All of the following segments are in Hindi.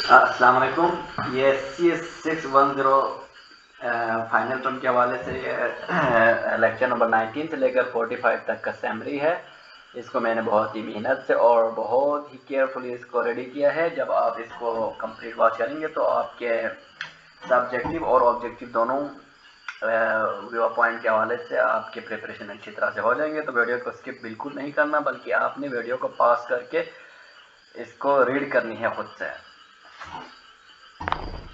अस्सलाम वालेकुम। ये CS610 फाइनल टर्म के हवाले से ये लेक्चर नंबर 19 से लेकर 45 तक का समरी है। इसको मैंने बहुत ही मेहनत से और बहुत ही केयरफुली इसको रेडी किया है। जब आप इसको कंप्लीट वॉच करेंगे तो आपके सब्जेक्टिव और ऑब्जेक्टिव दोनों व्यू पॉइंट के हवाले से आपकी प्रिपरेशन अच्छी तरह से हो जाएंगे। तो वीडियो को स्किप बिल्कुल नहीं करना, बल्कि आपने वीडियो को पॉज करके इसको रीड करनी है खुद से।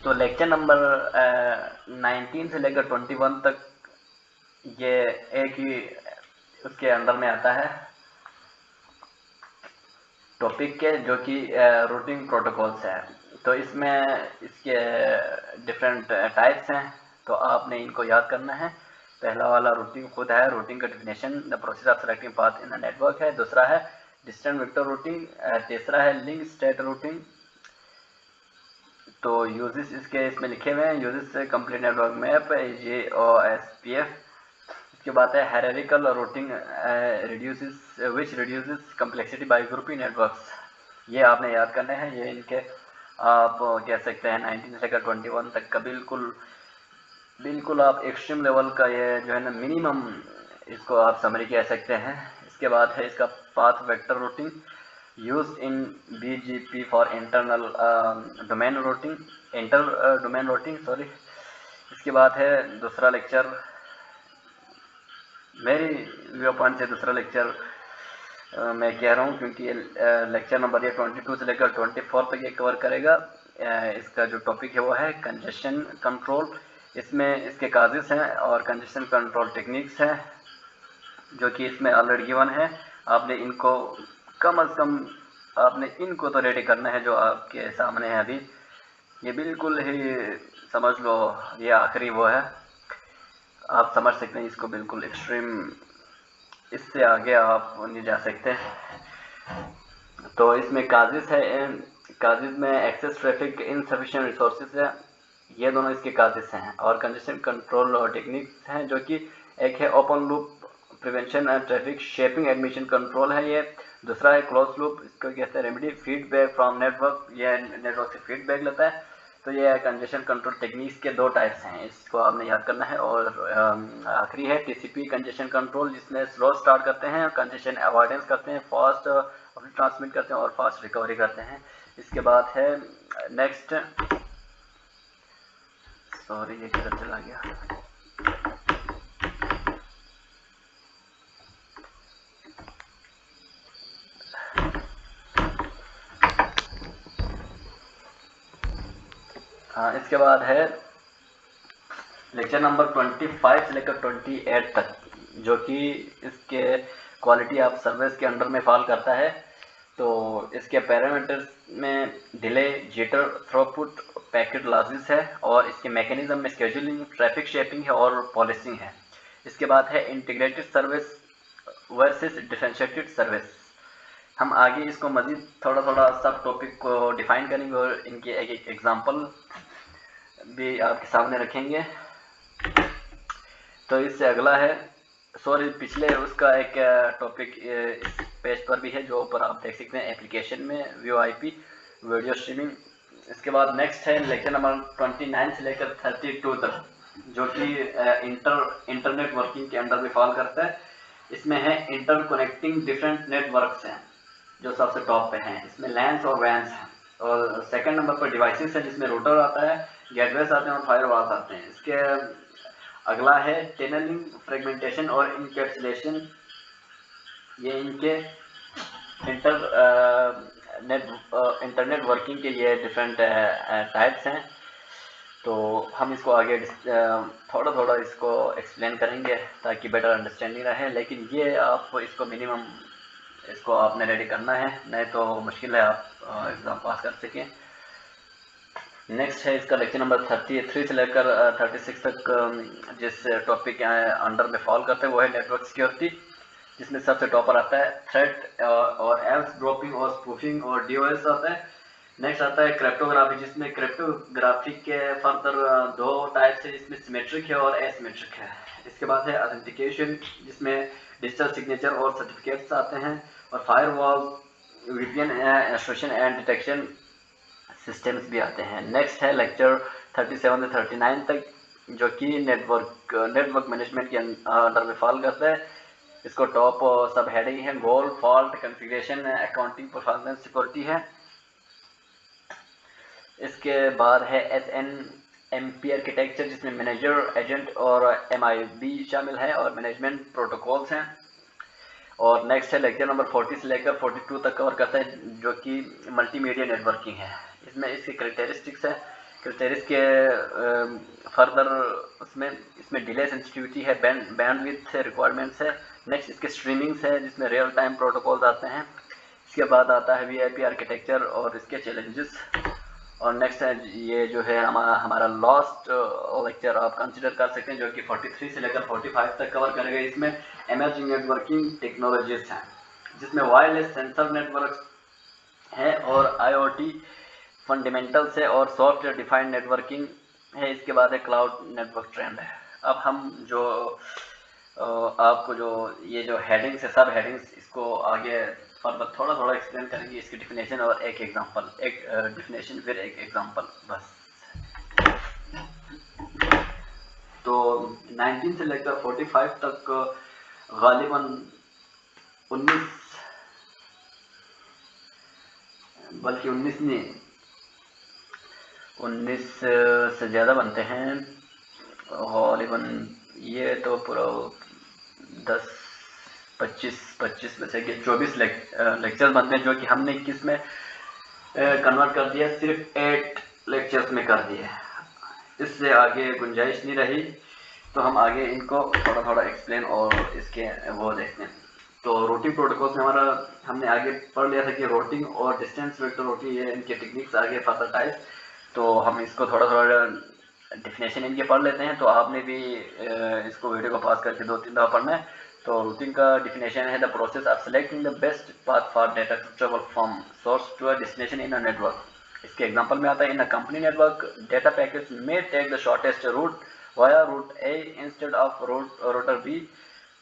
तो लेक्चर नंबर 19 से लेकर 21 तक ये एक ही उसके अंदर में आता है टॉपिक के, जो कि रूटिंग प्रोटोकॉल्स है। तो इसमें इसके डिफरेंट टाइप्स हैं, तो आपने इनको याद करना है। पहला वाला रूटिंग खुद है, रूटिंग का definition, the process of selecting path in the network है। दूसरा है डिस्टेंस वेक्टर रूटिंग। तीसरा है लिंक स्टेट रूटिंग। तो यूजेस इसके इसमें लिखे हुए हैं। Uses complete network map JOSPF। इसके बाद है हायरार्किकल रूटिंग रिड्यूसेस विच reduces complexity bye grouping networks. ये आपने याद करने हैं। ये इनके आप कह सकते हैं 19 से लेकर 21 तक का बिल्कुल आप एक्सट्रीम लेवल का ये जो है ना मिनिमम, इसको आप समरी कह सकते हैं। इसके बाद है इसका path vector routing used in BGP for internal domain routing, inter domain routing sorry. इसके बाद है दूसरा लेक्चर, मेरी व्यू पॉइंट से दूसरा लेक्चर मैं कह रहा हूँ, क्योंकि ये लेक्चर नंबर ये 22 से लेकर 24 तक ये कवर करेगा। इसका जो टॉपिक है वो है कंजेशन कंट्रोल। इसमें इसके काजेस हैं और कंजेशन कंट्रोल टेक्निक्स हैं, जो कि इसमें ऑलरेडी गिवन है। आपने इनको कम अज़ कम आपने इनको तो रेडी करना है जो आपके सामने है अभी। ये बिल्कुल ही समझ लो ये आखिरी वो है, आप समझ सकते हैं इसको बिल्कुल एक्सट्रीम, इससे आगे आप नहीं जा सकते। तो इसमें काजिस है, काजिस में एक्सेस ट्रैफिक इनसफिशिएंट रिसोर्सेज है, ये दोनों इसके काजिस हैं। और कंजेशन कंट्रोल और टेक्निक्स हैं, जो कि एक है open loop prevention and traffic shaping admission control है ये। दूसरा है क्लोज लूप, इसको कहते हैं रेमेडी फीडबैक फ्रॉम नेटवर्क, ये नेटवर्क से फीडबैक लेता है। तो ये कंजेशन कंट्रोल टेक्निक्स के दो टाइप्स हैं, इसको आपने याद करना है। और आखिरी है TCP कंजेशन कंट्रोल, जिसमें स्लो स्टार्ट करते हैं, कंजेशन अवॉइडेंस करते हैं, फास्ट ट्रांसमिट करते हैं और फास्ट रिकवरी करते हैं। इसके बाद है नेक्स्ट, सॉरी ये किधर चला गया, हाँ इसके बाद है लेक्चर नंबर 25 से लेकर 28 तक, जो कि इसके क्वालिटी ऑफ सर्विस के अंडर में फॉल करता है। तो इसके पैरामीटर्स में delay, jitter, throughput, packet losses है। और इसके मैकेनिज्म में स्केड्यूलिंग, ट्रैफिक शेपिंग है और पॉलिसिंग है। इसके बाद है integrated service versus differentiated service. हम आगे इसको मज़ीद थोड़ा थोड़ा सब टॉपिक को डिफाइन करेंगे और इनके एक एक एग्जांपल भी आपके सामने रखेंगे। तो इससे अगला है, सॉरी पिछले उसका एक टॉपिक इस पेज पर भी है, जो ऊपर आप देख सकते हैं एप्लीकेशन में VoIP वीडियो स्ट्रीमिंग। इसके बाद नेक्स्ट है लेक्चर नंबर 29 से लेकर 32 तक, जो कि इंटरनेट वर्किंग के अंडर में फॉल करता है। इसमें है इंटर कनेक्टिंग डिफरेंट नेटवर्क्स हैं, जो सबसे टॉप पे हैं। इसमें लैंस और वैन्स हैं। और सेकंड नंबर पर डिवाइसेस है, जिसमें रूटर आता है, गेटवेज आते हैं और फायरवॉल्स आते हैं। इसके अगला है टनलिंग, फ्रेगमेंटेशन और इनकैप्सुलेशन। ये इनके इंटरनेट वर्किंग के लिए डिफरेंट टाइप्स हैं। तो हम इसको आगे थोड़ा थोड़ा इसको एक्सप्लेन करेंगे ताकि बेटर अंडरस्टैंडिंग रहे। लेकिन ये आप इसको मिनिमम इसको आपने रेडी करना है, नहीं तो मुश्किल है आप एग्ज़ाम पास कर सकें। नेक्स्ट है इसका लेक्चर नंबर 33 से लेकर 36 तक, जिस टॉपिक के अंडर में फॉल करते हैं वो है नेटवर्क सिक्योरिटी, जिसमें सबसे टॉपर आता है थ्रेट और एल्स ड्रॉपिंग और स्पूफिंग और DOS आता है। नेक्स्ट आता है क्रिप्टोग्राफी, जिसमें क्रिप्टोग्राफी के फर्दर दो टाइप्स है, जिसमें सिमेट्रिक है और एसिमेट्रिक है। इसके बाद है ऑथेंटिकेशन, जिसमें डिजिटल सिग्नेचर और सर्टिफिकेट्स आते हैं। और firewall, VPN association and detection, systems भी आते हैं। नेक्स्ट है लेक्चर 37 से 39 तक, जो कि नेटवर्क मैनेजमेंट के अंडर में फॉल करता है। इसको टॉप सब हेडिंग है goal, fault, configuration, accounting, performance, security है। इसके बाद है SNMP आर्किटेक्चर, जिसमें मैनेजर, एजेंट और MIB शामिल है, और मैनेजमेंट प्रोटोकॉल्स हैं। और नेक्स्ट है लेक्चर नंबर 40 से लेकर 42 तक कवर करता है, जो कि मल्टीमीडिया नेटवर्किंग है। इसमें इसके कैरेक्टरिस्टिक्स है, कैरेक्टरिस्टिक्स के फर्दर इसमें डिले सेंसिटिविटी है, बैंडविड्थ रिक्वायरमेंट्स है। नेक्स्ट इसके स्ट्रीमिंग्स है, जिसमें रियल टाइम प्रोटोकॉल्स आते हैं। इसके बाद आता है VIP आर्किटेक्चर और इसके चैलेंजेस। और नेक्स्ट है ये जो है हमारा लास्ट लेक्चर आप कंसिडर कर सकते हैं, जो कि 43 से लेकर 45 तक कवर करेगा। इसमें एमर्जिंग नेटवर्किंग टेक्नोलॉजीज हैं, जिसमें वायरलेस सेंसर नेटवर्क है और IoT फंडामेंटल्स है और सॉफ्टवेयर डिफाइंड नेटवर्किंग है। इसके बाद है क्लाउड नेटवर्क ट्रेंड है। अब हम जो आपको जो ये जो हेडिंग्स है, सब हेडिंग्स, इसको आगे फर्दर थोड़ा थोड़ा एक्सप्लेन करेंगे, इसकी डिफिनेशन और एक एग्जांपल, एक डिफिनेशन फिर एक एग्जांपल बस। तो 19 से लेकर 45 तक गालिबन 19 नहीं 19 से ज़्यादा बनते हैं गालिबन। ये तो पूरा 10-25 में से 24 लेक्चर्स बनते हैं, जो कि हमने 21 में कन्वर्ट कर दिया, सिर्फ 8 लेक्चर्स में कर दिए। इससे आगे गुंजाइश नहीं रही, तो हम आगे इनको थोड़ा थोड़ा एक्सप्लेन और इसके वो देखते हैं। तो रूटिंग प्रोटोकॉल्स में हमने आगे पढ़ लिया था कि रूटिंग और डिस्टेंस वेक्टर रूटिंग, ये इनके टेक्निक्स आगे फर्दर टाइप। तो हम इसको थोड़ा थोड़ा डिफिनेशन इनके पढ़ लेते हैं। तो आपने भी इसको वीडियो को पास करके 2-3 दफ़ा पढ़ना है। तो रूटिंग का डिफिनेशन है the process of selecting the best path for data to travel from source to a destination in a network. इसके एग्जांपल में आता है in a company network data packets may take the shortest route via route A instead of router B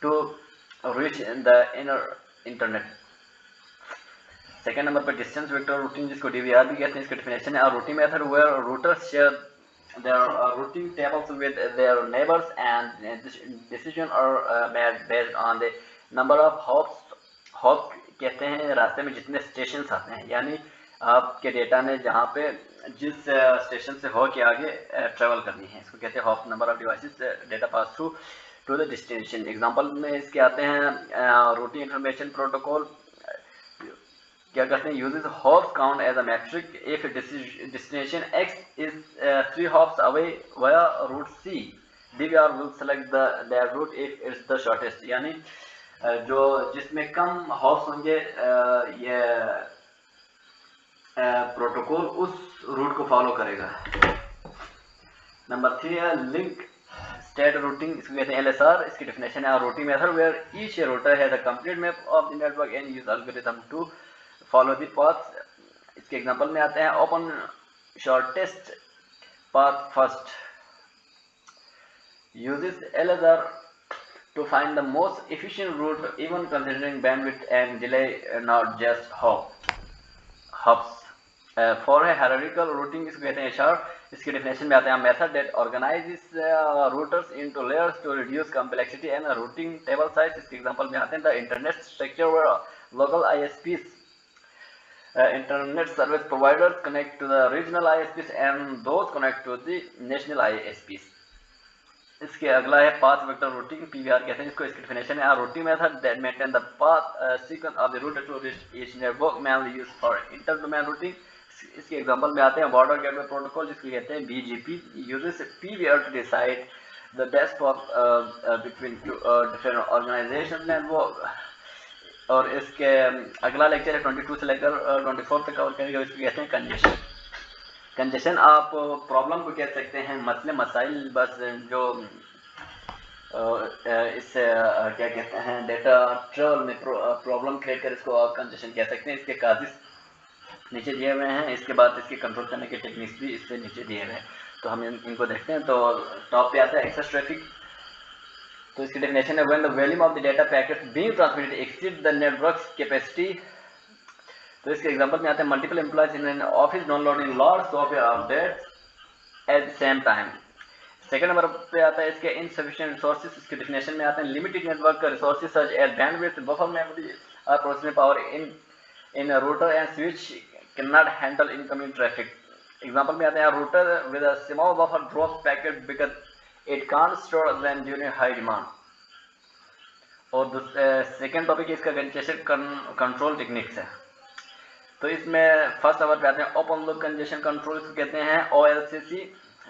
to reach the inner internet। Second number पर डिस्टेंस वेक्टर रूटिंग, जिसको DVR भी कहते हैं। इसका डिफिनेशन है routing method where routers share their routing tables with their neighbors and decision are made based on the number of hops। Hop कहते हैं रास्ते में जितने स्टेशन आते हैं, यानी आपके डेटा ने जहाँ पे जिस स्टेशन से हो के आगे ट्रेवल करनी है, इसको कहते हैं hop. Number of devices data pass through to the destination. Example में इसके आते हैं रूटिंग इंफॉर्मेशन प्रोटोकॉल क्या करते हैं, uses hops count as a metric if destination x is 3 hops away via route C, DVR will select the route if it's the shortest। यानी जो जिसमें कम हॉप्स होंगे ये प्रोटोकॉल उस रूट को फॉलो करेगा। नंबर 3 है लिंक स्टेट रूटिंग, इसको कहते हैं LSR। इसकी डेफिनेशन है routing method where each router has a complete map of the network and use algorithm to follow the path. इसके एग्जांपल में आते हैं open shortest path first, uses LSR to find the most efficient route even considering bandwidth and delay, not just hops। For a hierarchical routing, इसको कहते हैं HR। इसकी डेफिनेशन में आते हैं method that organizes routers into layers to reduce complexity and routing table size। इसके एग्जांपल में आते हैं the internet structure where local ISPs internet service providers connect to the regional ISPs and those connect to the national ISPs। इसके अगला है पाथ वेक्टर रूटिंग, PVR कहते हैं इसको। इसकी डेफिनेशन है routing method that maintain the path sequence of the router to reach each network mainly used for inter domain routing. इसके एग्जांपल में आते हैं बॉर्डर गेटवे प्रोटोकॉल, जिसको कहते हैं BGP, uses PVR to decide the best path between different organisation network. और इसके अगला लेक्चर है 22 से लेकर 24 तक कवर करेंगे, इसको कहते हैं कंजेशन। कंजेशन आप प्रॉब्लम को कह सकते हैं, मसले मसाइल, बस जो इससे क्या कहते हैं डेटा ट्रेवल में प्रॉब्लम क्रिएट कर, इसको आप कंजेशन कह सकते हैं। इसके काजिस नीचे दिए हुए हैं, इसके बाद इसके कंट्रोल करने के टेक्निक्स भी इससे नीचे दिए हुए हैं। तो हम इनको देखते हैं। तो टॉप पे आता है एक्सेस ट्रैफिक। तो इसकी डेफिनेशन है when the volume of the data packets being transmitted exceed the network capacity तो इसके एग्जांपल में आते हैं multiple employees in an office downloading lots of updates at the same time. Second number पे आता है इसके इनसफिशिएंट रिसोर्सेज। इसके डेफिनेशन में आते हैं limited network resources such as bandwidth, buffer memory और processing power in router and switch can not handle incoming traffic. Example में आते हैं router with a small buffer drops packet because it can't store them during high demand. और सेकेंड टॉपिक इसका कंजेशन कंट्रोल टेक्निक्स है। तो इसमें फर्स्ट नंबर पे आते हैं ओपन लूप कंजेशन कंट्रोल, इसको कहते हैं OLCC।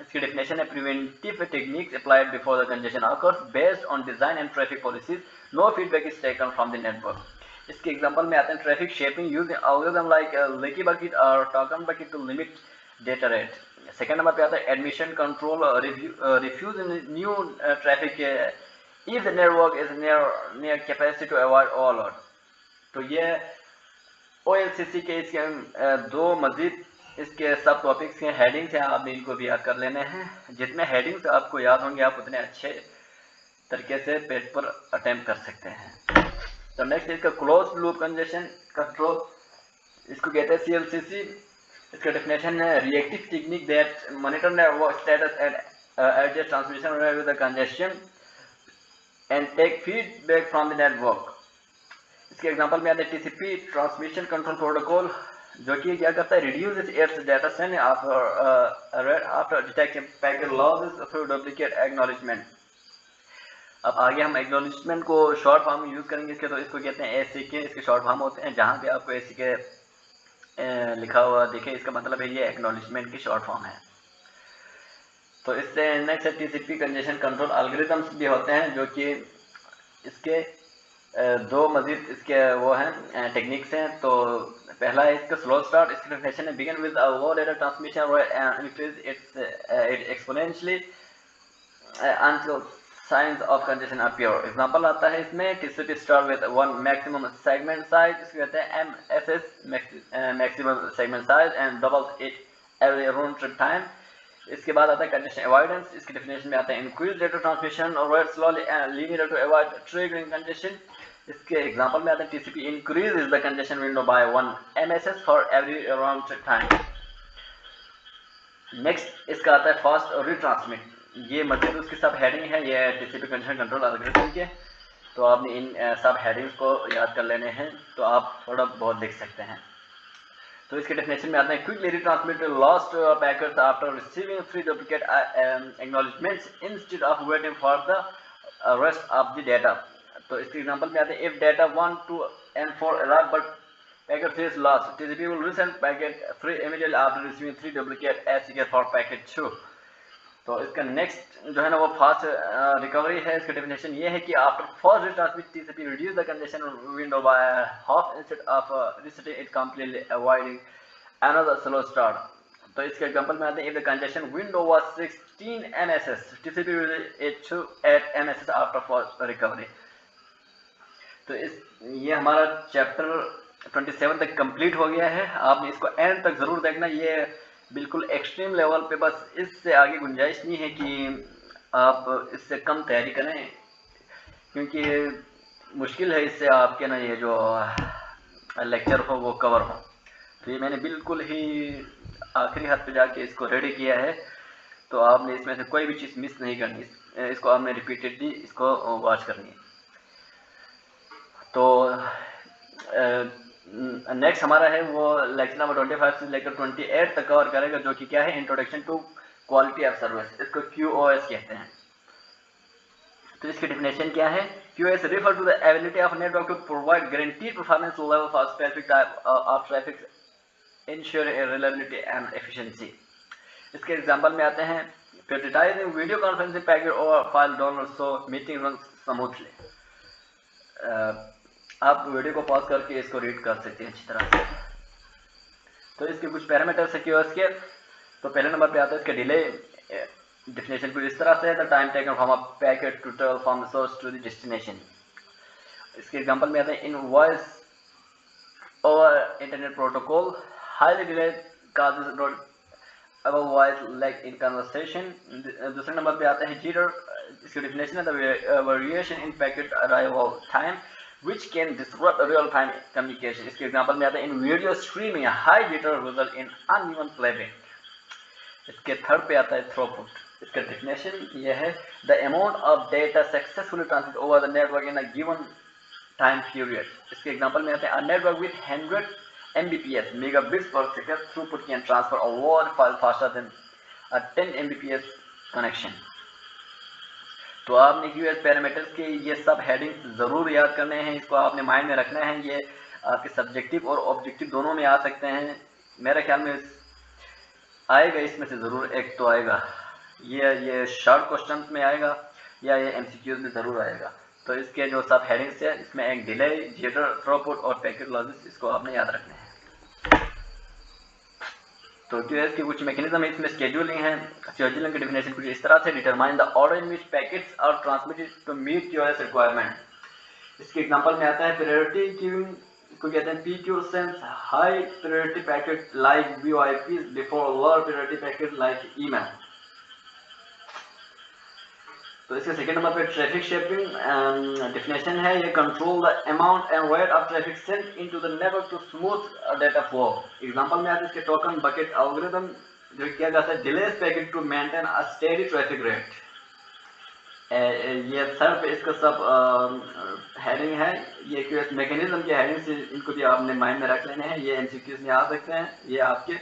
इसकी डेफिनेशन है preventive techniques applied before the congestion occurs based on design and traffic policies, no feedback is taken from the network. इसके एग्जांपल में आते हैं traffic shaping using algorithm like leaky bucket और token bucket to limit data rate. Second number पे आता है admission control, refuse new traffic if the network is near capacity to avoid overload। तो ये OLCC के इसके दो मजीद इसके सब टॉपिक्स के हेडिंग्स हैं, आपने इनको भी याद कर लेने हैं। जितने हेडिंग्स आपको याद होंगे आप उतने अच्छे तरीके से पेपर अटेम्प्ट कर सकते हैं। तो नेक्स्ट इसका क्लोज लूप कंजेशन कंट्रोल, इसको कहते हैं CLCC। इसका डेफिनेशन है reactive technique that monitor network status and adjust transmission with the congestion and take feedback from the network. इसके एग्जांपल में आते हैं TCP ट्रांसमिशन कंट्रोल प्रोटोकॉल, जो कि क्या करता है reduce it's data send after detecting packet losses through duplicate acknowledgement. अब आगे हम एक्नॉलेजमेंट को शॉर्ट फॉर्म में यूज करेंगे इसके, तो इसको कहते हैं ACK। इसके शॉर्ट फॉर्म होते हैं, जहां पे आपको ACK लिखा हुआ दिखे इसका मतलब है ये एक्नॉलेजमेंट की शॉर्ट फॉर्म है। तो इससे नेक्स्ट है TCP कंजेशन कंट्रोल एल्गोरिथम्स भी होते हैं, जो कि इसके दो मजीद इसके वो हैं टेक्निक्स हैं। तो पहला है इसका स्लो स्टार्ट। इसकी डेफिनेशन है begin with a low data transmission and increase it exponentially until signs of congestion appear। Example आता है इसमें TCP start with one maximum segment size, इसको कहते हैं MSS maximum segment size and doubles it every round trip time. इसके बाद आता है कंजेशन अवॉइडेंस। इसकी डेफिनेशन में आता है इंक्रीज डेटा ट्रांसमिशन और slowly and linear to avoid triggering congestion. इसके एग्जांपल में आता है TCP increase the congestion window by 1 MSS for every round trip time. Next इसका आता है फास्ट रिट्रांसमिट। ये मजीद उसकी सब हेडिंग है, ये TCP कंजेशन कंट्रोल एल्गोरिथम के। तो आपने इन सब हेडिंग्स को याद कर लेने हैं, तो आप थोड़ा बहुत लिख सकते हैं। तो इसके डेफिनेशन में आता है quickly retransmit lost packets after receiving 3 duplicate acknowledgements instead of waiting for the rest of the data. तो इसके एग्जांपल में आते हैं if data 1, 2 and 4 arrive but packet 3 is lost, TCP will resend packet 3 immediately after receiving 3 duplicate ACK for packet 2। तो इसका नेक्स्ट जो है ना वो फास्ट रिकवरी है। इसका डेफिनेशन ये है कि after first retransmit TCP reduce the congestion window by half instead of resetting it completely, avoiding another slow start। तो इसके एग्जांपल में आते हैं if the congestion window was 16 MSS, TCP will it to 8 MSS after first recovery। तो ये हमारा चैप्टर 27 तक कंप्लीट हो गया है। आपने इसको एंड तक जरूर देखना, ये बिल्कुल एक्सट्रीम लेवल पे, बस इससे आगे गुंजाइश नहीं है कि आप इससे कम तैयारी करें, क्योंकि मुश्किल है इससे आपके ना ये जो लेक्चर हो वो कवर हो। तो ये मैंने बिल्कुल ही आखिरी हाथ पे जाके इसको रेडी किया है, तो आपने इसमें से कोई भी चीज़ मिस नहीं करनी, इसको आपने रिपीटेडली इसको वॉच करनी है। तो नेक्स्ट हमारा है वो लेक्चर नंबर 25 से लेकर 28 तक कवर करेगा, जो कि क्या है introduction to quality of service. इसको QoS कहते हैं। तो इसकी डेफिनेशन क्या है? QoS refer to the ability of network to provide guaranteed performance level for specific type of traffic, ensuring reliability and efficiency. इसके एग्जांपल में आते हैं प्रायोरिटाइजिंग वीडियो कॉन्फ्रेंसिंग पैकेट और file download so meeting run smoothly. आप वीडियो को पॉज करके इसको रीड कर सकते हैं अच्छी तरह से। तो इसके कुछ पैरामीटर्स है QoS के। तो पहले नंबर पे आता है इसका डिले। डेफिनेशन कुछ इस तरह से है, the time taken from a packet to travel from the source to the destination. इसके एग्जांपल में आते हैं in voice over internet protocol, highly delay causes not above voice like in conversation। दूसरे नंबर पे आता है जिटर। इसकी डेफिनेशन है the variation in packet arrival time which can disrupt real time communication. इसके एग्जांपल में आता है in video streaming high jitter result in uneven playback. इसके थर्ड पे आता है थ्रूपुट. इसका डेफिनेशन ये है the amount of data successfully transmit over the network in a given time period. इसके एग्जांपल में आते हैं a network with 100 Mbps megabits per second throughput can transfer a word file faster than a 10 Mbps connection. तो आपने QoS पैरामीटर्स के ये सब हेडिंग ज़रूर याद करने हैं, इसको आपने माइंड में रखना है. ये आपके सब्जेक्टिव और ऑब्जेक्टिव दोनों में आ सकते हैं. मेरे ख्याल में आएगा, इसमें से ज़रूर एक तो आएगा. ये शॉर्ट क्वेश्चन में आएगा या ये MCQs में ज़रूर आएगा. तो इसके जो सब हेडिंग्स है इसमें एक डिले, जिटर, थ्रूपुट और पैकेट लॉसेस, इसको आपने याद रखना है. तो QoS की कुछ मैकेनिज्म है, इसमें शेड्यूलिंग है. शेड्यूलिंग की डेफिनेशन कुछ इस तरह से determine the order in which packets are transmitted to meet QoS requirement. इसके एग्जांपल में आता है प्रायोरिटी क्यूइंग को कहते हैं PQ sends high priority packet like VoIP before lower priority packet like email. तो इसके सेकंड नंबर पे ट्रैफिक शेपिंग डेफिनेशन है, ये control the amount and rate of traffic sent into the network to smooth data flow. Example में आता है इसके टोकन बकेट एल्गोरिथम जो किया जाता है delays packet to maintain a steady traffic rate. ये थर्ड पे इसका सब हेडिंग है. ये QoS मैकेनिज्म के हेडिंग से इनको भी आपने माइंड में रख लेने हैं. ये MCQs में आ सकते हैं, ये आपके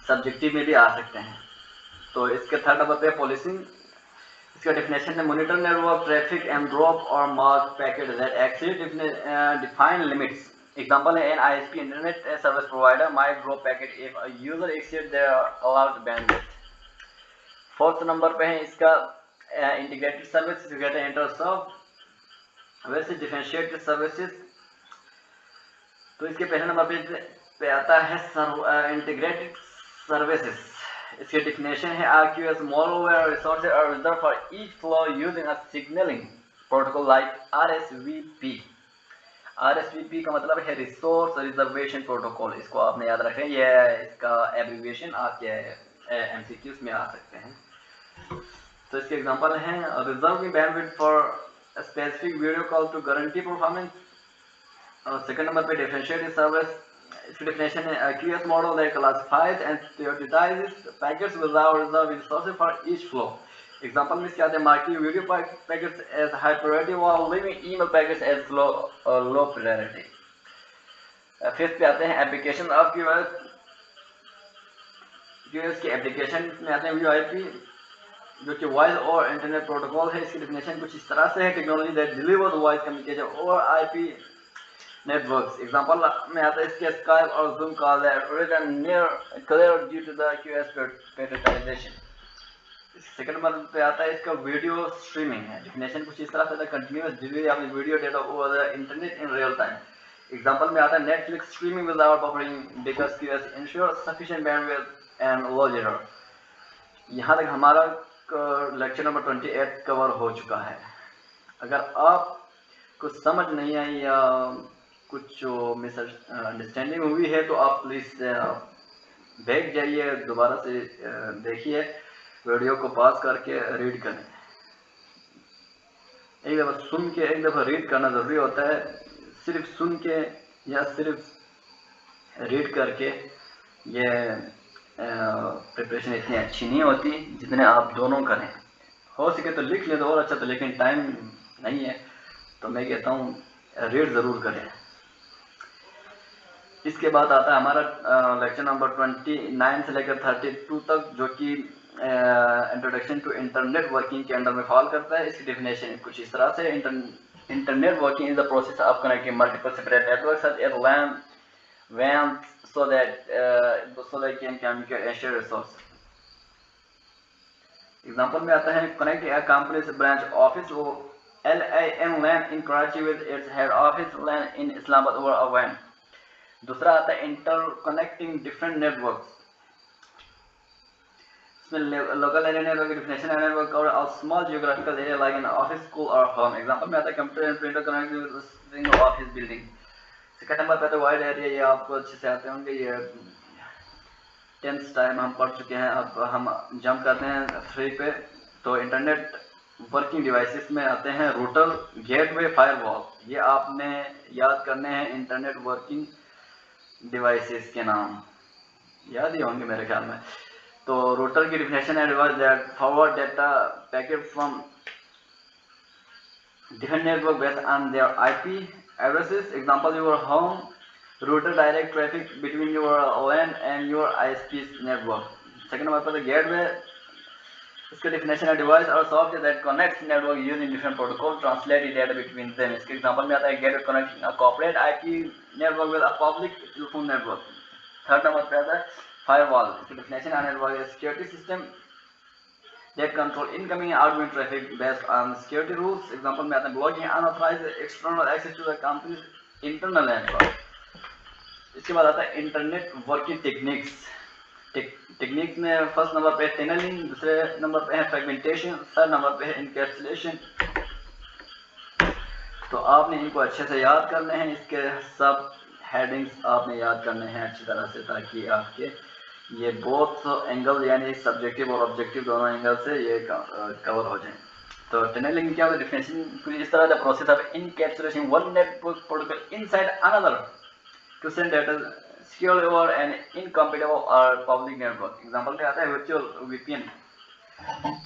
सब्जेक्टिव में भी आ सकते हैं. तो इसके थर्ड नंबर पे पॉलिसिंग. इसका डेफिनेशन है monitor network traffic and drop और mark packet that exceed defined limits. Example है an ISP internet service provider might drop packet if a user exceed their allowed bandwidth. Fourth number पे है इसका इंटीग्रेटेड सर्विस जो कहते हैं इंटरसर्व वर्सेस डिफरेंशिएटेड सर्विसेज. तो इसके पहले नंबर पे आता है इंटीग्रेटेड सर्विसेज. इसके डेफिनेशन है QoS model where resources are reserved for each flow using a signaling protocol like RSVP. RSVP का मतलब है रिसोर्स रिजर्वेशन प्रोटोकॉल. इसको आपने याद रखें, ये इसका एब्रिविएशन आपके MCQs में आ सकते हैं. तो इसके एग्जांपल हैं reserving bandwidth for specific video call to guarantee performance. Second number पे डिफरेंशिएटेड सर्विस. इसकी डेफिनेशन है QoS model that classifies and prioritizes packets without reserving resources for each flow. Example में इसके आते हैं marking video packets as high priority while leaving email packets as low priority. Fifth पे आते हैं एप्लीकेशन ऑफ QoS. QoS के एप्लीकेशन में आते हैं VoIP जो कि वॉइस और इंटरनेट प्रोटोकॉल है. इसकी डेफिनेशन कुछ इस तरह से है technology that delivers voice communication over IP networks. एग्जांपल में आता है इसके Skype और Zoom call that return near clear due to the QoS packetization. Second number पे आता है इसका वीडियो स्ट्रीमिंग है. डेफिनेशन कुछ इस तरह से है continuous delivery of video data over the internet in real time. Example में आता है Netflix streaming without buffering because QoS ensures sufficient bandwidth and low jitter. यहाँ तक हमारा लेक्चर नंबर 28 कवर हो चुका है. अगर आप कुछ समझ नहीं आई या कुछ मिसअंडरस्टैंडिंग हुई है तो आप प्लीज़ बैक जाइए, दोबारा से देखिए, वीडियो को पॉज करके रीड करें. एक दफ़ा सुन के एक दफ़ा रीड करना ज़रूरी होता है. सिर्फ सुन के या सिर्फ रीड करके ये प्रिपरेशन इतनी अच्छी नहीं होती जितने आप दोनों करें. हो सके तो लिख लें तो और अच्छा, तो लेकिन टाइम नहीं है तो मैं कहता हूँ रीड ज़रूर करें. इसके बाद आता है हमारा लेक्चर नंबर 29 से लेकर 32 तक जो कि इंट्रोडक्शन टू इंटरनेट वर्किंग के अंडर में फॉल करता है. इसकी डेफिनेशन कुछ इस तरह से internetworking is the process of connecting multiple separate networks such as WAN so that they can communicate and share resources. Example में आता है connect a company's branch office or LAN in Karachi with its head office LAN in Islamabad over a WAN. दूसरा आता है इंटरकनेक्टिंग डिफरेंट नेटवर्क्स. इसमें लोकल एरिया नेटवर्क डेफिनेशन है नेटवर्क और a small geographical area like in office school और होम. एग्जांपल में आता है computer and printer connect with single office building. Second number पे तो वाइड एरिया, ये आपको अच्छे से आते होंगे, ये 10th टाइम हम पढ़ चुके हैं. अब हम जंप करते हैं 3 पे. तो इंटरनेट वर्किंग डिवाइसेस में आते हैं रूटर, गेटवे, फायरवॉल। ये आपने याद करने हैं इंटरनेट वर्किंग डिवाइसेस के नाम, याद ही होंगे मेरे ख्याल में। तो रूटर की डिफिनेशन है device that forward data packet from different network based on their IP addresses. Example, your home router direct traffic between your LAN and your ISP's network. Second हमारे पास गेटवे, इसका डेफिनेशन है डिवाइस और software that connects network using different protocol translate data between them. इसके एग्जांपल में आता है gateway connecting a corporate IP network with a public telephone network. Third number पे आता है फायरवॉल। इसकी डेफिनेशन है network security system that control incoming and outgoing traffic based on security rules. Example में आते हैं blocking unauthorized external access to the company's internal network. इसके बाद आता है इंटरनेट वर्किंग टेक्निक्स। टेक्निक्स में फर्स्ट नंबर पे टनलिंग, दूसरे नंबर पे है फ्रेगमेंटेशन, थर्ड नंबर पे है इनकैप्सुलेशन। तो आपने इनको अच्छे से याद करने हैं, इसके सब हेडिंग्स आपने याद करने हैं अच्छी तरह से, ताकि आपके ये बोथ एंगल यानी सब्जेक्टिव और ऑब्जेक्टिव दोनों एंगल से ये कवर हो जाए। तो टनलिंग क्या होता है, डिफिनेशन कुछ इस तरह the process of encapsulation one network protocol inside another to send data securely over an incompatible और पब्लिक नेटवर्क। एग्जांपल क्या आता है virtual VPN.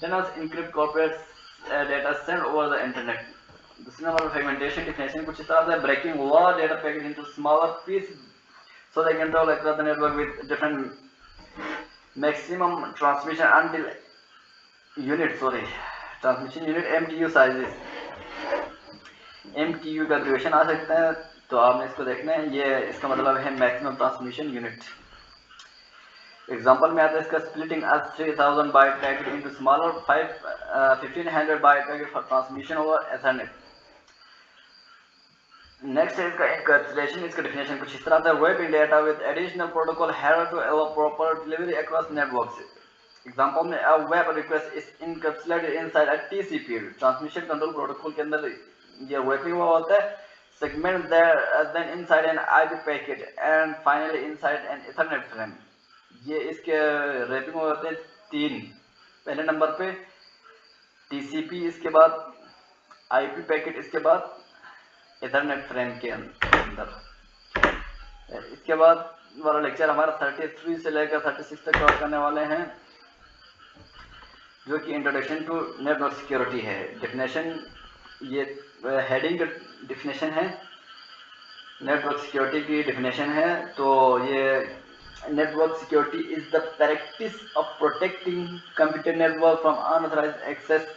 Tunnels encrypt corporate data send over the internet. दूसरे नंबर पर फ्रेगमेंटेशन डिफिनेशन कुछ इस तरह से breaking large data packets into smaller pieces so they can travel across the network with different maximum transmission until transmission unit MTU sizes। MTU का एब्रिविएशन आ सकता है, तो आपने इसको देखना है, ये इसका मतलब है मैक्सिमम ट्रांसमिशन यूनिट। एग्जांपल में आता है इसका splitting a 3000 byte packet into smaller 1500 byte packet for transmission over ethernet. Next है इसका एनकैप्सुलेशन। इसका डेफिनेशन कुछ इस तरह से wrapping data with additional protocol header to allow proper delivery across networks। एग्जांपल में a web request is encapsulated inside a TCP transmission control protocol के अंदर ये wrapping हुआ होता है, segment there then inside an IP packet and finally inside an ethernet frame। ये इसके wrapping हुए होते हैं तीन, पहले नंबर पे TCP, इसके बाद IP पैकेट, इसके बाद इथरनेट फ्रेम के अंदर। इसके बाद वाला लेक्चर हमारा 33 से लेकर 36 तक कवर करने वाले हैं, जो कि इंट्रोडक्शन टू नेटवर्क सिक्योरिटी है। डेफिनेशन ये हेडिंग डेफिनेशन है, नेटवर्क सिक्योरिटी की डेफिनेशन है। तो ये network security is the practice of protecting computer network from unauthorised access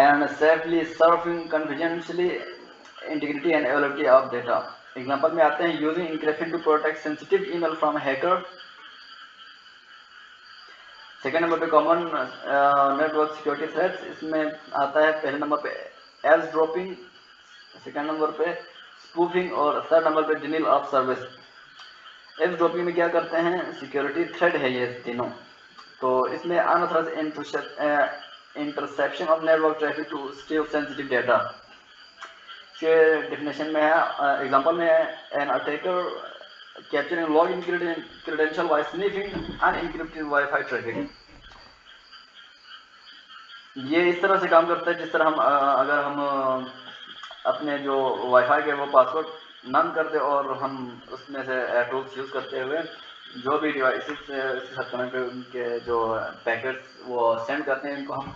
and safely serving confidentially integrity and availability of data। Example में आते हैं using encryption to protect sensitive email from hacker। Second number पे कॉमन नेटवर्क सिक्योरिटी थ्रेट्स, इसमें आता है पहले नंबर पे एज ड्रॉपिंग, सेकेंड नंबर पे स्पूफिंग और थर्ड नंबर पे डिनियल ऑफ सर्विस। एज ड्रॉपिंग में क्या करते हैं, सिक्योरिटी थ्रेट है ये तीनों। तो इसमें unauthorized interception of network traffic to steal sensitive data के डेफिनेशन में है। एग्जांपल में है an attacker capturing login credential by sniffing unencrypted wifi traffic. ये इस तरह से काम करता है जिस तरह हम अगर हम अपने जो वाईफाई के वो पासवर्ड नन कर दे और हम उसमें से टूल्स यूज़ करते हुए जो भी डिवाइसेस के जो पैकेट्स वो सेंड करते हैं, इनको हम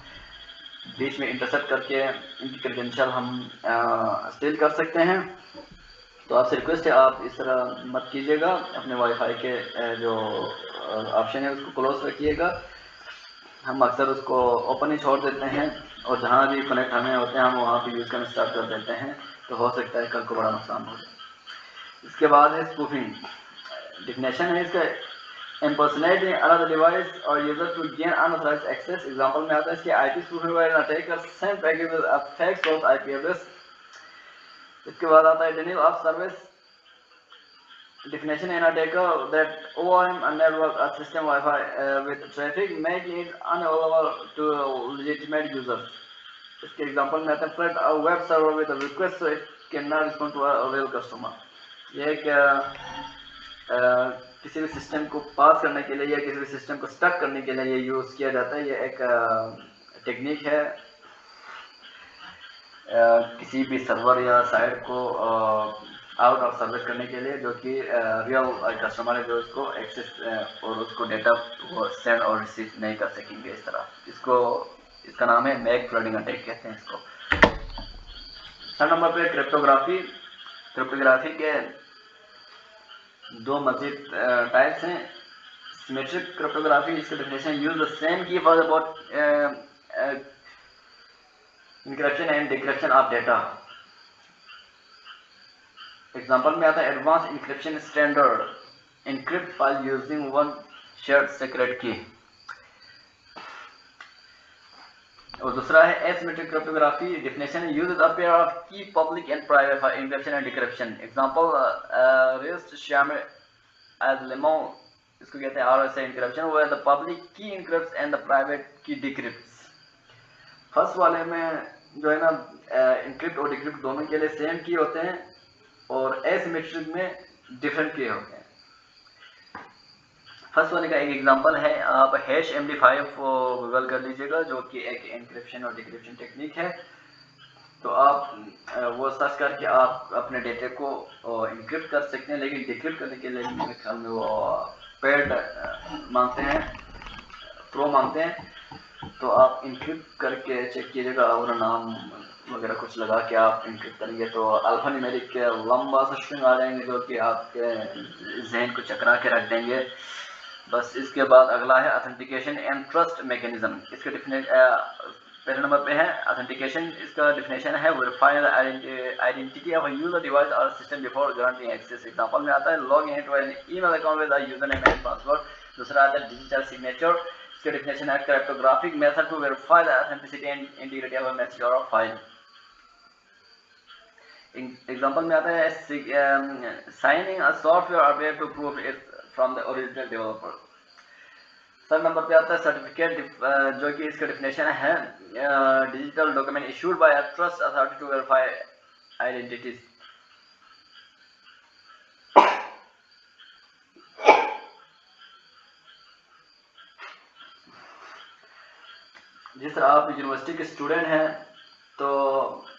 बीच में इंटरसेप्ट करके इनकी क्रेडेंशियल हम स्टील कर सकते हैं। तो आपसे रिक्वेस्ट है आप इस तरह मत कीजिएगा, अपने वाईफाई के जो ऑप्शन है उसको क्लोज रखिएगा। हम अक्सर उसको ओपन ही छोड़ देते हैं और जहाँ भी कनेक्ट हमें होते हैं हम वहाँ पे यूज़ करना स्टार्ट कर देते हैं, तो हो सकता है कल को बड़ा नुकसान हो जाए। इसके बाद है स्पूफिंग। डेफिनेशन है इसका impersonating another device or user to gain unauthorized access। Example में आता है इसके IP spoofing where an attacker send packet with a fake source IP address। इसके बाद आता है denial of service। definition an attacker that overwhelm a network or system Wi-Fi with traffic making it unavailable to legitimate users। इसके एग्जांपल में आता है flood a web server with a request so it cannot respond to a real customer। ये एक किसी भी सिस्टम को पास करने के लिए या किसी भी सिस्टम को स्टक करने के लिए ये यूज़ किया जाता है। ये एक टेक्निक है किसी भी सर्वर या साइट को आउट ऑफ सर्विस करने के लिए, जो कि रियल कस्टमर है जो उसको एक्सेस और उसको डेटा वो सेंड और रिसीव नहीं कर सकेंगे इस तरह। इसका नाम है मैक फ्लडिंग अटैक कहते हैं इसको। 3rd नंबर पे क्रिप्टोग्राफी। क्रिप्टोग्राफी के दो मजीद टाइप्स हैं। सिमेट्रिक क्रिप्टोग्राफी, इसका definition use the same key for about encryption and decryption of data। Example में आता है advance encryption standard, encrypt file using one shared secret key। और दूसरा है asymmetric cryptography, definition uses a pair of key public and private for encryption and decryption। Example रेस्ट श्याम एज लेमो, इसको कहते हैं RSA encryption, where the public key encrypts and the private key decrypts। First वाले में जो है ना इंक्रिप्ट और डिक्रिप्ट दोनों के लिए सेम की होते हैं और एसिमेट्रिक में डिफरेंट की होते हैं। फर्स्ट वाले का एक एग्जांपल है, आप #MD5 गूगल कर लीजिएगा, जो कि एक इंक्रिप्शन और डिक्रिप्शन टेक्निक है। तो आप वो सर्च करके आप अपने डेटे को इंक्रिप्ट कर सकते हैं, लेकिन डिक्रिप्ट करने के लिए मेरे ख्याल में वो पेड मांगते हैं, प्रो मांगते हैं। तो आप इंक्रिप्ट करके चेक कीजिएगा और नाम वगैरह कुछ लगा के आप इंक्रिप्ट करेंगे तो अल्फान्यूमेरिक के लंबा सा स्ट्रिंग आ जाएंगे जो कि आपके जहन को चकरा के रख देंगे। बस इसके बाद अगला है ऑथेंटिकेशन एंड ट्रस्ट मैकेनिज्म। इसके पहले नंबर पे है ऑथेंटिकेशन। इसका डिफिनेशन है verify the identity of a user device और system before granting access. Example में आता है log in to an email account with a user name and password. दूसरा आता है डिजिटल सिग्नेचर। इसके डिफिनेशन है cryptographic method to verify the authenticity and integrity of a message और अ फाइल। एग्जांपल में आता है signing a software hardware to prove it from the original developer. 3rd number पे आता है सर्टिफिकेट, जो कि इसका डिफिनेशन है digital document issued by a trust authority to verify identities. जिस तरह आप यूनिवर्सिटी के स्टूडेंट हैं तो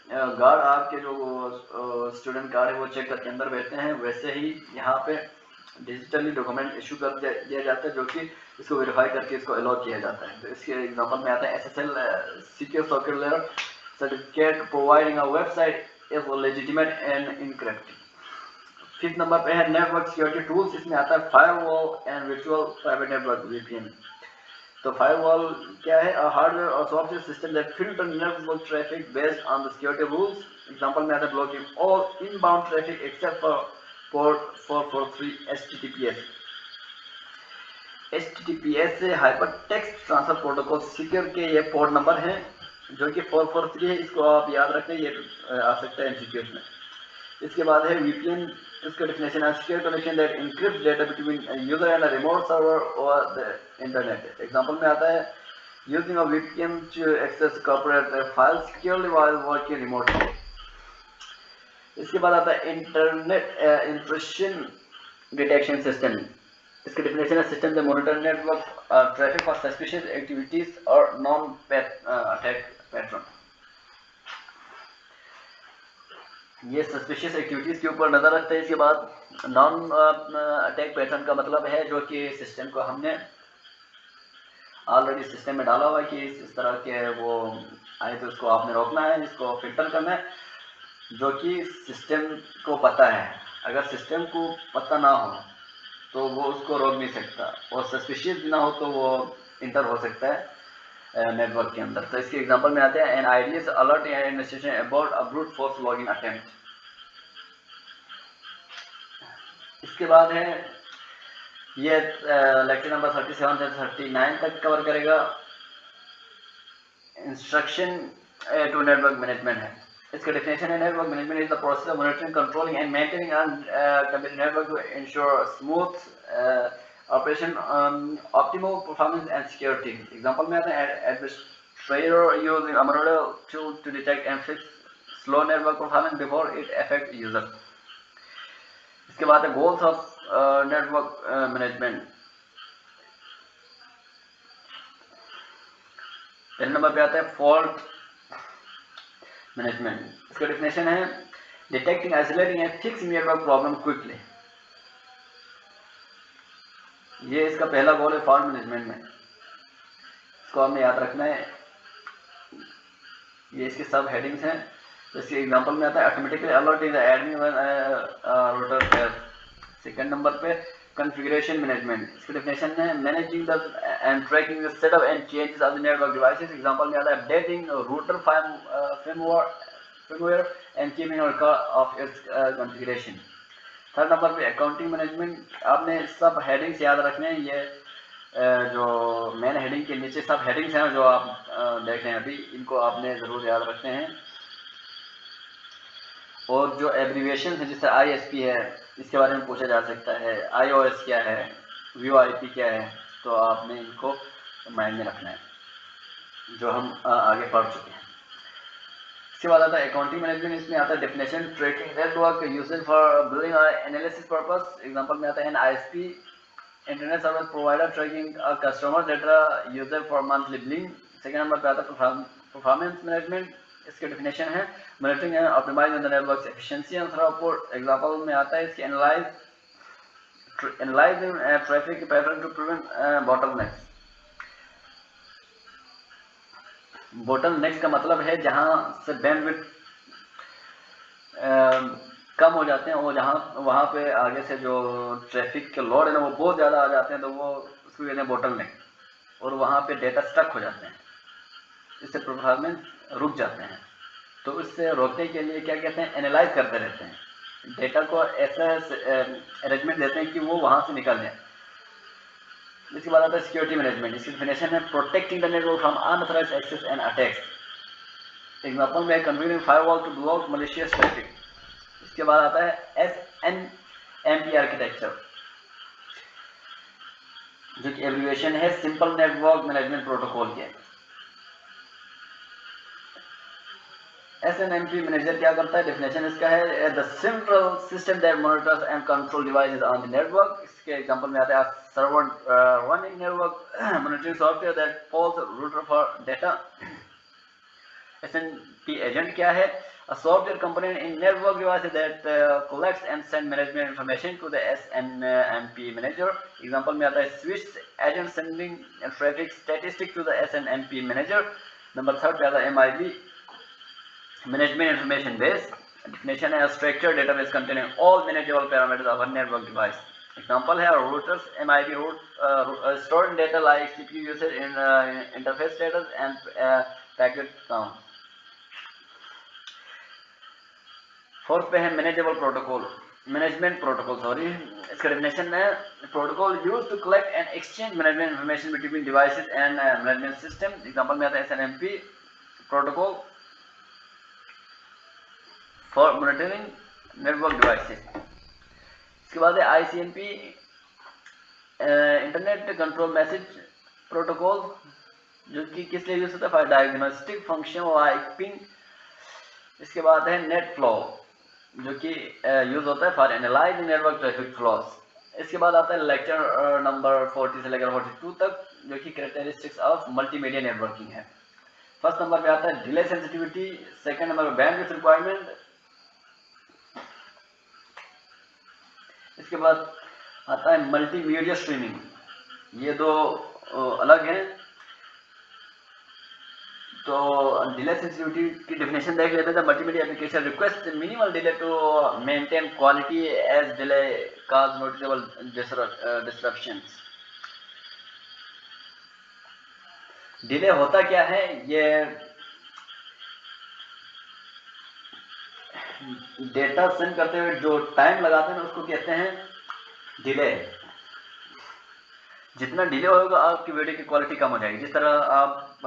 गार्ड आपके जो स्टूडेंट कार्ड है वो चेक करके अंदर बैठते हैं, वैसे ही यहाँ पे डिजिटली डॉक्यूमेंट इशू कर दिया जाता है जो कि इसको वेरीफाई करके इसको अलाउ किया जाता है। तो इसके एग्जांपल में आता है SSL secure socket layer certificate providing a website is legitimate and incorrect. 5th number पे है नेटवर्क सिक्योरिटी टूल्स। इसमें आता है firewall and virtual private network VPN। तो फायरवॉल क्या है? A hardware or software system that filter network traffic based on the security rules। Example में आता है blocking all inbound traffic except for port 443 HTTPS। HTTPS से hyper text transfer protocol secure के ये पोर्ट नंबर हैं जो कि 443 है, इसको आप याद रखें, ये आ सकता है MCQs में। इसके बाद है VPN। इसका डेफिनेशन है secure connection that encrypts data between user and a remote server और द इंटरनेट। एग्जांपल में आता है using a VPN to access corporate files securely while working remotely. इसके बाद आता है इंटरनेट इंट्रूशन डिटेक्शन सिस्टम। इसका डेफिनेशन है system that monitor network traffic for suspicious activities और नॉन अटैक पैटर्न। ये सस्पिशियस एक्टिविटीज़ के ऊपर नज़र रखते हैं। इसके बाद नॉन अटैक पैटर्न का मतलब है जो कि सिस्टम को हमने ऑलरेडी सिस्टम में डाला हुआ है कि इस तरह के वो आए तो उसको आपने रोकना है, इसको फिल्टर करना है, जो कि सिस्टम को पता है। अगर सिस्टम को पता ना हो तो वो उसको रोक नहीं सकता, और सस्पिशियस ना हो तो वो इंटर हो सकता है नेटवर्क के अंदर। तो इसके एग्जांपल में आते हैं an IDS alert and investigation about a brute force login attempt. इसके बाद है ये लेक्चर नंबर 37 से 39 तक कवर करेगा। इंस्ट्रक्शन टू नेटवर्क मैनेजमेंट है। इसका डेफिनेशन है network management is the process of monitoring controlling and maintaining computer network to ensure smooth operation, optimal performance and security. Example में आता है administrator using a model tool to detect and fix slow network performance before it affect user. इसके बाद है गोल्स ऑफ नेटवर्क मैनेजमेंट। पहले नंबर पे आता है फॉल्ट मैनेजमेंट। इसका डेफिनेशन है detecting, isolating and fixing network problem quickly. ये इसका पहला गोल है फॉल्ट मैनेजमेंट में, इसको आपने याद रखना है। ये इसके सब हेडिंग्स हैं। तो इसके एग्जांपल में आता है automatically alerting the admin router pair. Second number पे कॉन्फ़िगरेशन मैनेजमेंट। इसकी डेफिनेशन है managing the end tracking the setup and changes of the network devices. Example में आता है updating router firmware and keeping record of its configuration. Third number पे अकाउंटिंग मैनेजमेंट। आपने सब हेडिंग्स याद रखने हैं। ये जो मेन हेडिंग के नीचे सब हेडिंग्स हैं जो आप देख रहे हैं अभी, इनको आपने ज़रूर याद रखने हैं। और जो एब्रीविएशन है जैसे ISP है, इसके बारे में पूछा जा सकता है। iOS क्या है, VoIP क्या है, तो आपने इनको माइंड में रखना है, जो हम आगे पढ़ चुके हैं। इसके बाद आता है अकाउंटिंग मैनेजमेंट। इसमें आता है definition tracking network usage for billing और एनालिसिस पर्पस। एग्जांपल में आता है an ISP internet service provider tracking customer data user for monthly billing. Second number पे आता है परफॉर्मेंस मैनेजमेंट। इसके डेफिनेशन है monitoring and optimising the network efficiency and throughput. Example में आता है इसके analysing traffic pattern to prevent bottlenecks. Bottlenecks का मतलब है जहां से बैंडविड्थ कम हो जाते हैं, और जहां वहां पे आगे से जो ट्रैफिक के लोड है ना वो बहुत ज़्यादा आ जाते हैं, तो वो उसको कहते हैं बोटलनेक, और वहां पे डेटा स्टक हो जाते हैं, इससे परफॉर्मेंस रुक जाते हैं। तो इससे रोकने के लिए क्या कहते हैं, एनालाइज करते रहते हैं, डेटा को ऐसा अरेंजमेंट देते हैं कि वो वहां से निकल जाए। इसके बाद आता है सिक्योरिटी मैनेजमेंट। इसकी डेफिनेशन है protecting the network from unauthorised access and attacks. Example में convenient firewall to block malicious traffic. इसके बाद आता है SNMP आर्किटेक्चर, जो कि एब्रिविएशन है सिंपल नेटवर्क मैनेजमेंट प्रोटोकॉल के। SNMP मैनेजर क्या करता है, डेफिनेशन इसका है the central system that monitors and control devices on the network. इसके एग्जांपल में आता है server running network monitoring software that polls router for data. SNMP agent क्या है, a software component in network devices that collects and send management information to the SNMP manager. Example में आता है switch agent sending traffic statistic to the SNMP manager. Number third पे आता है MIB management information base. Definition है structured database containing all manageable parameters of a network device. Example है routers MIB stored data like CPU usage in interface status and packet count. Fourth पे है मैनेजमेंट प्रोटोकॉल सॉरी। इसका डेफिनेशन है protocol used to collect and exchange management information between devices and management system. Example में आता है SNMP protocol for monitoring network devices. इसके बाद है ICMP internet control message protocol, जो कि किस लिए यूज होता है, फॉर डायग्नोस्टिक फंक्शन वाइपिंग। इसके बाद है नेट फ्लो, जो कि यूज होता है for analysing network traffic flows. इसके बाद आता है लेक्चर नंबर 40 से लेकर 42 तक, जो कि कैरेक्टरिस्टिक्स ऑफ मल्टीमीडिया नेटवर्किंग है। फर्स्ट नंबर पे आता है डिले सेंसिटिविटी, सेकंड नंबर पे बैंडविड्थ रिक्वायरमेंट। इसके बाद आता है मल्टीमीडिया स्ट्रीमिंग, ये दो अलग हैं। तो डिले सेंसिटिविटी की डेफिनेशन देख लेते हैं। Multimedia application request minimal delay to maintain quality as delay cause noticeable disruptions. Delay होता क्या है, ये डेटा सेंड करते हुए जो टाइम लगाते हैं उसको कहते हैं डिले। जितना डिले होगा आपकी वीडियो की क्वालिटी कम हो जाएगी। जिस तरह आप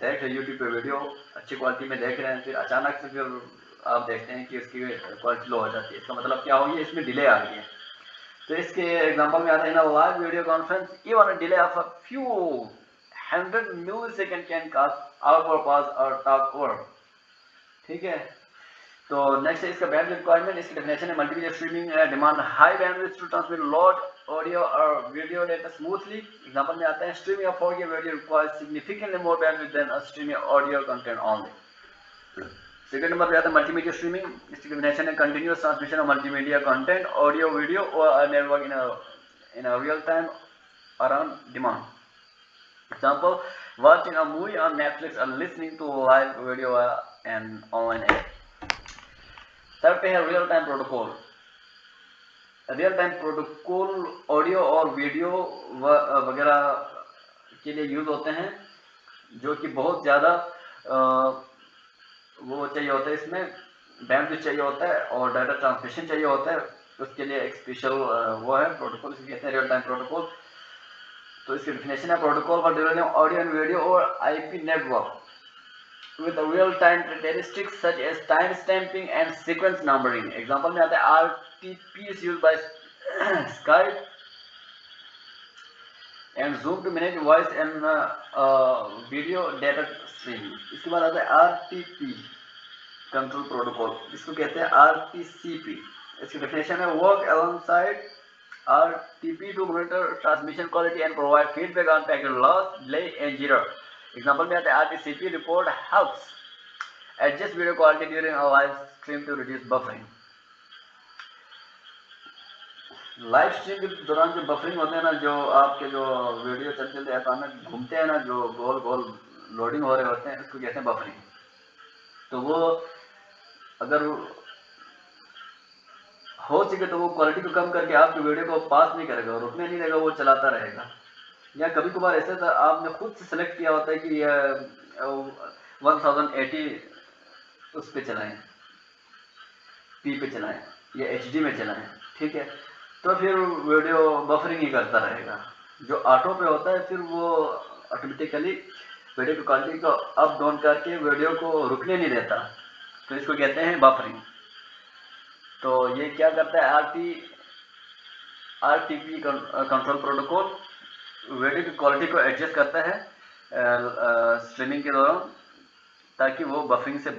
देख रहे यूट्यूब पे वीडियो अच्छी क्वालिटी में देख रहे हैं, फिर अचानक से फिर आप देखते हैं कि उसकी क्वालिटी लो हो जाती है, इसका मतलब क्या होगी, इसमें डिले आ रही है। तो इसके एग्जांपल में आता है ना live video conference even a delay of a few 100 millisecond can cause or pause और टॉक ओवर। ठीक है, तो नेक्स्ट है इसका बैंडविड्थ रिक्वायरमेंट। इसकी डेफिनेशन है multimedia streaming demand high bandwidth to transmit large audio और वीडियो डेटा स्मूथली। एग्जांपल में आता है streaming of 4K video requires significantly more bandwidth than a streaming audio content only. Second number पे आता है मल्टीमीडिया स्ट्रीमिंग। इसकी डेफिनेशन है continuous transmission of multimedia content audio video और network in a real time around demand. Example, watching a movie on Netflix or listening to live video and online app. Third पे है real time protocol. Real time protocol audio और वीडियो वगैरह के लिए यूज होते हैं, जो कि बहुत ज़्यादा वो चाहिए होता है, इसमें बैंडविड्थ चाहिए होता है और डाटा ट्रांसमिशन चाहिए होता है। उसके लिए एक स्पेशल वो है प्रोटोकॉल, इसको कहते हैं रियल टाइम प्रोटोकॉल। तो इसकी डेफिनेशन है protocol for delivering audio and video और IP network with the real time characteristics such as time stamping and sequence numbering. Example में आता है RTP is used by Skype and Zoom to manage voice and video data streaming. इसके बाद आता है RTP कंट्रोल प्रोटोकॉल, इसको कहते हैं RTCP। इसकी डेफिनेशन है work alongside RTP to monitor transmission quality and provide feedback on packet loss, delay and jitter. Example में आता है RTCP report helps adjust video quality during a live stream to reduce buffering. Live stream के दौरान जो बफरिंग होते हैं ना, जो आपके जो वीडियो चलते चलते अचानक घूमते हैं ना, जो गोल गोल लोडिंग हो रहे होते हैं, इसको कहते हैं बफरिंग। तो वो अगर हो सके तो वो क्वालिटी को कम करके आपके वीडियो को पास नहीं करेगा, रुकने नहीं देगा, वो चलाता रहेगा। या कभी कभार ऐसा था आपने खुद से सेलेक्ट किया होता है कि 1080 उस पे चलाएं, पी पे चलाएं या HD में चलाएं, ठीक है, तो फिर वीडियो बफरिंग ही करता रहेगा। जो ऑटो पे होता है फिर वो ऑटोमेटिकली वीडियो की क्वालिटी को अप डाउन करके वीडियो को रुकने नहीं देता, तो इसको कहते हैं बफरिंग। तो ये क्या करता है RTP कंट्रोल प्रोटोकॉल वीडियो की क्वालिटी को एडजस्ट करता है स्ट्रीमिंग के दौरान, ताकि वो बफरिंग से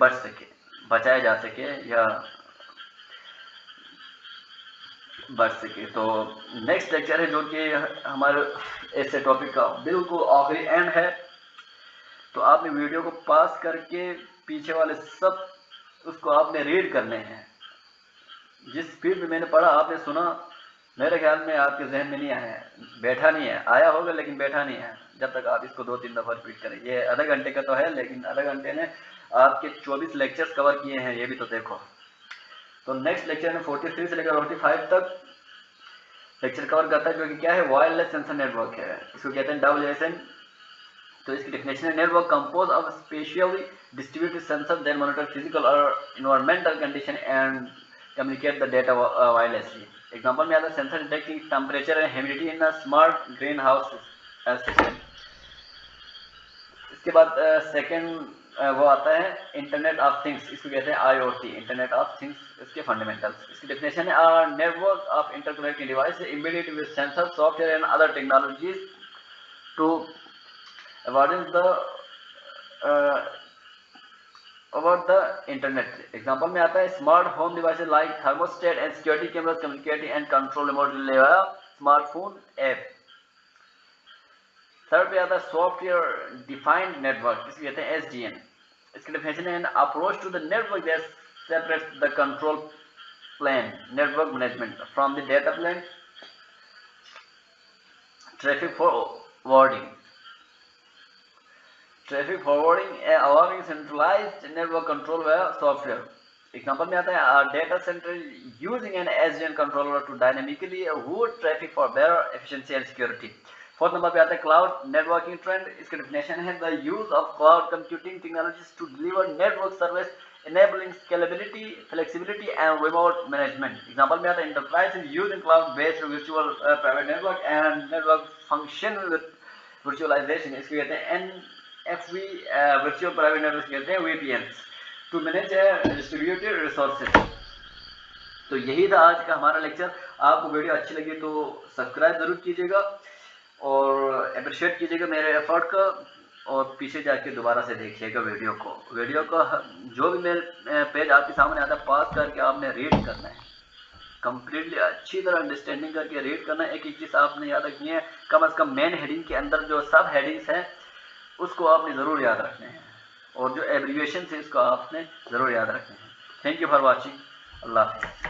बचाया जा सके या बच सके। तो नेक्स्ट लेक्चर है जो कि हमारे ऐसे टॉपिक का बिल्कुल आखिरी एंड है। तो आपने वीडियो को पास करके पीछे वाले सब उसको आपने रीड करने हैं। जिस स्पीड में मैंने पढ़ा आपने सुना, मेरे ख्याल में आपके जहन में नहीं आया है, बैठा नहीं है, आया होगा लेकिन बैठा नहीं है जब तक आप इसको 2-3 दफ़ा रिपीट करें। ये आधा घंटे का तो है, लेकिन आधा घंटे में आपके 24 लेक्चर्स कवर किए हैं, ये भी तो देखो। तो नेक्स्ट लेक्चर में 43 से लेकर 45 तक लेक्चर कवर करता है, जो कि क्या है, वायरलेस सेंसर नेटवर्क है, इसको कहते हैं WSN। तो इसकी डेफिनेशन है network composed of spatially distributed sensor that monitor physical और environmental condition and communicate the data wirelessly. Example में आता है sensor detecting temperature and humidity in a smart greenhouse system. इसके बाद सेकंड वो आता है इंटरनेट ऑफ थिंग्स, इसको कहते हैं IoT, इंटरनेट ऑफ थिंग्स, इसके फंडामेंटल्स। इसकी डेफिनेशन है network of interconnected device embedded with sensor software and other technologies to avoid about the internet. Example में आता है smart home devices like thermostat and security cameras communicating and control remotely via smartphone app. Third पे आता है सॉफ्टवेयर डिफाइंड नेटवर्क, इसको कहते हैं SDN। इसकी डेफिनेशन है an approach to the network that separates the control plane network management from the data plane traffic forwarding allowing centralized network control via software. Example में आता है data center using an SDN controller to dynamically route traffic for better efficiency and security. Fourth number पे आता है क्लाउड नेटवर्किंग ट्रेंड। इसका डेफिनेशन है the use of cloud computing technologies to deliver network service enabling scalability, flexibility and remote management. Example में आता है enterprise is using cloud based virtual private network and network function with virtualization, इसको कहते हैं NFV virtual private network कहते हैं VPNs to manage distributed resources। तो यही था आज का हमारा लेक्चर। आपको वीडियो अच्छी लगी तो सब्सक्राइब जरूर कीजिएगा और अप्रिशिएट कीजिएगा मेरे एफर्ट का, और पीछे जाके दोबारा से देखिएगा वीडियो को जो भी मेरे पेज आपके सामने आता है पास करके आपने रीड करना है, कंप्लीटली अच्छी तरह अंडरस्टैंडिंग करके रीड करना है। एक एक चीज़ आपने याद रखनी है, कम से कम मेन हेडिंग के अंदर जो सब हेडिंग्स हैं उसको आपने ज़रूर याद रखने हैं, और जो एब्रीविएशन है इसको आपने ज़रूर याद रखने हैं। Thank you for watching. अल्लाह हाफ़िज़।